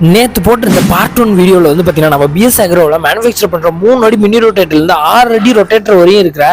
நேற்று போட்டு இந்த பார்ட் 1 வீடியோவில் வந்து பார்த்தீங்கன்னா நம்ம பிஎஸ் அக்ரோவில் மேனுஃபேக்சர் பண்ணுற 3 அடி மினி ரொட்டேட்டர்லேருந்து 6 அடி ரொட்டேட்டர் வரையும் இருக்கிற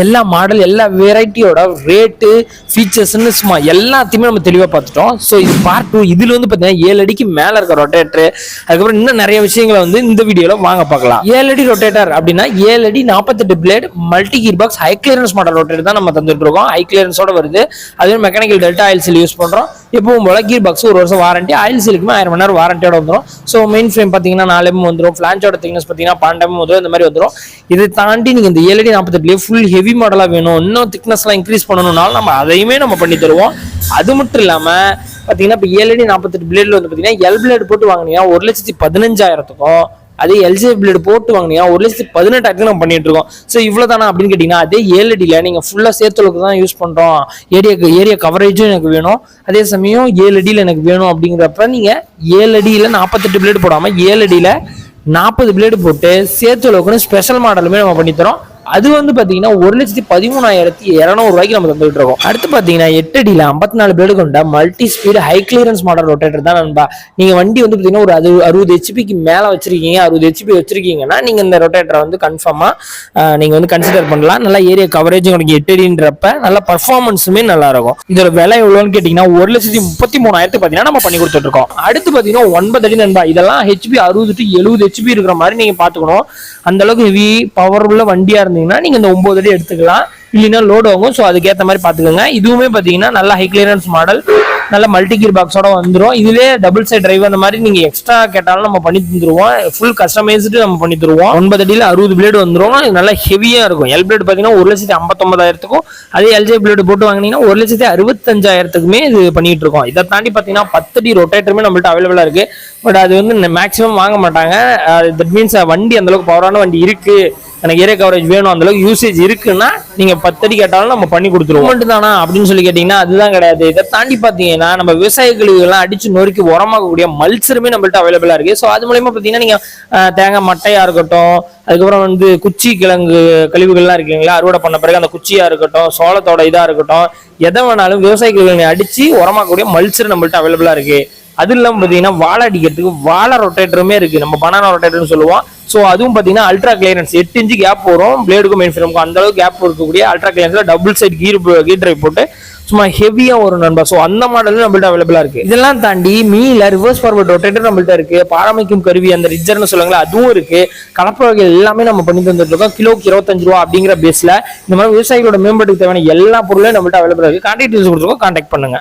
எல்லா மாடல் எல்லா வெரைட்டியோட ரேட்டு ஃபீச்சர்ஸ்ன்னு சும்மா எல்லாத்தையுமே நம்ம தெளிவாக பார்த்துட்டோம். ஸோ இது பார்ட் 2. இதில் வந்து பார்த்தீங்கன்னா 7 அடிக்கு மேலே இருக்க ரொட்டேட்டர், அதுக்கப்புறம் இன்னும் நிறைய விஷயங்களை வந்து இந்த வீடியோவில் வாங்க பார்க்கலாம். 7 அடி ரொட்டேட்டர் அப்படின்னா 7 அடி 48 blade multi gear box high clearance model rotator தான் நம்ம தந்துட்டு இருக்கோம். ஹை கிளியரன்ஸோட வருது. அதுவும் mechanical delta oil seal use பண்ணுறோம். எப்பவும் போல கீர் பாக்ஸ் 1 வருஷம் வாரண்டி, ஆயில் சீலுக்குமே 1000 மணி நேரம் வாரண்டியோட வந்துடும். ஸோ மெயின் ஃப்ரேம் பார்த்தீங்கன்னா 4 mm வந்துடும். ஃபிளான்ச்சோட திக்னஸ் பார்த்தீங்கன்னா 12 mm வந்துடும். இந்த மாதிரி வந்துடும். இதை தாண்டி நீங்கள் இந்த 7 அடி 48 ஃபுல் ஹெவி மாடலாக வேணும், இன்னும் திக்னஸ்லாம் இன்க்ரீஸ் பண்ணணும்னாலும் நம்ம அதையுமே நம்ம பண்ணி தருவோம். அது மட்டும் இல்லாமல் பார்த்தீங்கன்னா இப்போ 7 அடி 48 பிளேடில் வந்து பார்த்தீங்கன்னா எல் பிளேட் போட்டு வாங்கினீங்கன்னா 1,15,000க்கும், அதே எல்ஜே பிளேடு போட்டு வாங்கினீங்க 1,18,000 நம்ம பண்ணிட்டு இருக்கோம். ஸோ இவ்வளோ தானா அப்படின்னு கேட்டிங்கன்னா, அதே 7 அடியில் நீங்கள் ஃபுல்லாக சேர்த்தலுக்கு தான் யூஸ் பண்ணுறோம், ஏரியா கவரேஜும் எனக்கு வேணும், அதே சமயம் 7 அடியில் எனக்கு வேணும் அப்படிங்கிறப்ப நீங்கள் 7 அடியில் 48 பிளேடு போடாமல் 7 அடியில் 40 பிளேடு போட்டு சேர்த்தலுக்குன்னு ஸ்பெஷல் மாடலுமே நம்ம பண்ணித்தரோம். அது வந்து பார்த்தீங்கன்னா 1,13,200 நம்ம தந்துட்டு இருக்கோம். அடுத்து பார்த்தீங்கன்னா 8 அடியில் 54 பிளேடு கொண்ட multi speed high clearance model rotator தான் நண்பா. நீங்கள் வண்டி வந்து பார்த்தீங்கன்னா ஒரு 60 ஹெச்பிக்கு மேலே வச்சிருக்கீங்க, 60 ஹெச்பி வச்சிருக்கீங்கன்னா நீங்கள் இந்த ரொட்டேட்டரை வந்து கன்ஃபார்மாக நீங்கள் வந்து கன்சிடர் பண்ணலாம். நல்லா ஏரியா கவரேஜும் உங்களுக்கு 8 அடின்றப்ப நல்ல பர்ஃபார்மன்ஸுமே நல்லா இருக்கும். இதோட விலை எவ்வளோன்னு கேட்டிங்கன்னா 1,33,000 பார்த்தீங்கன்னா நம்ம பண்ணி கொடுத்துட்டு இருக்கோம். அடுத்து பார்த்தீங்கன்னா 9 அடி நண்பா. இதெல்லாம் ஹெச்பி 60 to 70 ஹெச்பி இருக்கிற மாதிரி நீங்கள் பார்த்துக்கணும். அந்த அளவுக்கு ஹெவி பவர் உள்ள வண்டியா இருந்தீங்கன்னா நீங்க இந்த 9 அடி எடுத்துக்கலாம், இல்லைன்னா லோடு ஆகும். ஸோ அதுக்கேற்ற மாதிரி பார்த்துக்கோங்க. இதுவுமே பார்த்தீங்கன்னா நல்ல ஹை கிளியரன்ஸ் மாடல், நல்ல மல்டி கீர் பாக்ஸோட வந்துடும். இதுவே டபுள் சைட் டிரைவ் அந்த மாதிரி நீங்க எக்ஸ்ட்ரா கேட்டாலும் நம்ம பண்ணி தந்துருவோம். ஃபுல் கஸ்டமைஸ்டு நம்ம பண்ணி தருவோம். 9 அடியில் 60 பிளேடு வந்துடும். நல்லா ஹெவியா இருக்கும். எல் பிளேடு பார்த்தீங்கன்னா 1,59,000க்கும், அதே எல்ஜே பிளேடு போட்டு வாங்கினீங்கன்னா 1,65,000க்குமே இது பண்ணிட்டு இருக்கோம். இதை தாண்டி பார்த்தீங்கன்னா 10 அடி ரொட்டேட்டருமே நம்மள்ட்ட அவைலபிளா இருக்கு. பட் அது வந்து மேக்ஸிமம் வாங்க மாட்டாங்க. தட் மீன்ஸ் வண்டி அந்த அளவுக்கு பவரான வண்டி இருக்கு, எனக்கு ஏரியா கவரேஜ் வேணும், அந்த அளவுக்கு யூசேஜ் இருக்குன்னா நீங்க 10 அடி கேட்டாலும் நம்ம பண்ணி கொடுத்துருவோம். மட்டும் தானா அப்படின்னு சொல்லி கேட்டீங்கன்னா அதுதான் கிடையாது. இதை தாண்டி பாத்தீங்கன்னா நம்ம விவசாய கழிவுகள்லாம் அடிச்சு நொறுக்கி உரமாக்கக்கூடிய மல்ச்சருமே நம்மள்ட்ட அவைலபிளா இருக்கு. ஸோ அது மூலயமா பாத்தீங்கன்னா நீங்க தேங்காய் மட்டையா இருக்கட்டும், அதுக்கப்புறம் வந்து குச்சி கிழங்கு கழிவுகள்லாம் இருக்கீங்களா, அறுவடை பண்ண பிறகு அந்த குச்சியா இருக்கட்டும், சோளத்தோட இதா இருக்கட்டும், எதை வேணாலும் விவசாய கழிவுகளை அடிச்சு உரமாக்கக்கூடிய மல்ச்சர் நம்மள்ட்ட அவைலபிளா இருக்கு. அது இல்லாமல் பார்த்தீங்கன்னா வாழை அடிக்கிறதுக்கு வாழை ரொட்டேட்டருமே இருக்கு, நம்ம பனானா ரொட்டேட்டர்னு சொல்லுவோம். ஸோ அதுவும் பார்த்தீங்கன்னா அல்ட்ரா கிளியரன்ஸ் 8 இன்ச்சு கேப் வரும் பிளேடுக்கும் மெயின் ஃப்ரேமுக்கும், அந்த அளவுக்கு கேப் இருக்கக்கூடிய அல்ட்ரா கிளியரன்ஸ்ல டபுள் சைட் கீர் டிரைவ் போட்டு சும்மா ஹெவியா வரும் நண்பா. ஸோ அந்த மாடலும் நம்மள்ட்ட அவைலபிளா இருக்கு. இதெல்லாம் தாண்டி மீல ரிவர்ஸ் ஃபார்வர்ட் ரொட்டேட்டர் நம்மள்ட்ட இருக்கு. பாரமைக்கும் கருவி அந்த ரிஜர்னு சொல்லுவாங்களா அதுவும் இருக்கு. கலப்பை வகைகள் எல்லாமே நம்ம பண்ணி தந்துட்டு இருக்கோம். கிலோக்கு 25 ரூபா அப்படிங்கிற பேஸ்ல இந்த மாதிரி விவசாயிகளோட மேம்பாட்டுக்கு தேவையான எல்லா பொருளையும் நம்மள்ட்ட அவைலபிளா இருக்கு. கான்டாக்ட் கொடுத்துருக்கோம், கான்டாக்ட் பண்ணுங்க.